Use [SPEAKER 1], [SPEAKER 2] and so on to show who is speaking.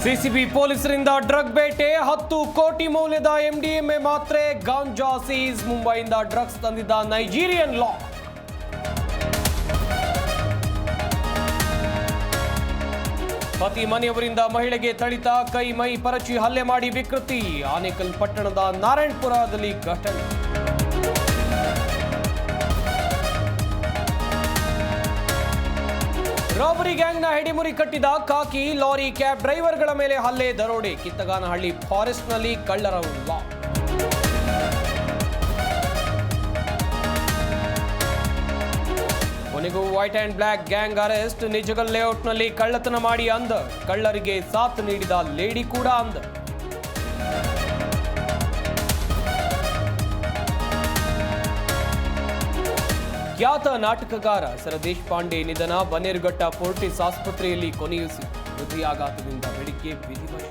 [SPEAKER 1] CCB ಪೊಲೀಸರಿಂದ drug ಬೇಟೆ 10 ಕೋಟಿ ಮೌಲ್ಯದ ಎಂಡಿಎಂಎ ಮಾತ್ರೆ ಗಾಂಜಾ ಸೀಸ್. ಮುಂಬೈಯಿಂದ ಡ್ರಗ್ಸ್ ತಂದಿದ್ದ ನೈಜೀರಿಯನ್ ಲಾ. ಪತಿ ಮನೆಯವರಿಂದ ಮಹಿಳೆಗೆ ಥಳಿತ, ಕೈ ಮೈ ಪರಚಿ ಹಲ್ಲೆ ಮಾಡಿ ವಿಕೃತಿ. ಆನೇಕಲ್ ಪಟ್ಟಣದ ನಾರಾಯಣಪುರದಲ್ಲಿ ಘಟನೆ. ರಾಬರಿ ಗ್ಯಾಂಗ್ನ ಹೆಡಿಮುರಿ ಕಟ್ಟಿದ ಕಾಕಿ ಲಾರಿ ಕ್ಯಾಬ್ ಡ್ರೈವರ್ಗಳ ಮೇಲೆ ಹಲ್ಲೆ, ದರೋಡೆ. ಕಿತ್ತಗಾನಹಳ್ಳಿ ಫಾರೆಸ್ಟ್ನಲ್ಲಿ ಕಳ್ಳರ ಉಳ್ಳ. ಕೊನೆಗೂ white and black gang arrest. Nijagal ಲೇಔಟ್ನಲ್ಲಿ ಕಳ್ಳತನ ಮಾಡಿ ಅಂದ, ಕಳ್ಳರಿಗೆ ಸಾಥ್ ನೀಡಿದ ಲೇಡಿ ಕೂಡ ಅಂದ. ಖ್ಯಾತ ನಾಟಕಕಾರ ಸರ ದೇಶಪಾಂಡೆ ನಿಧನ. ಬನ್ನೇರುಘಟ್ಟ ಫೋರ್ಟಿಸ್ ಆಸ್ಪತ್ರೆಯಲ್ಲಿ ಕೊನೆಯುಸಿ. ಹೃದಯಾಘಾತದಿಂದ ಬೆಳಿಗ್ಗೆ ವಿಧಿವಶ.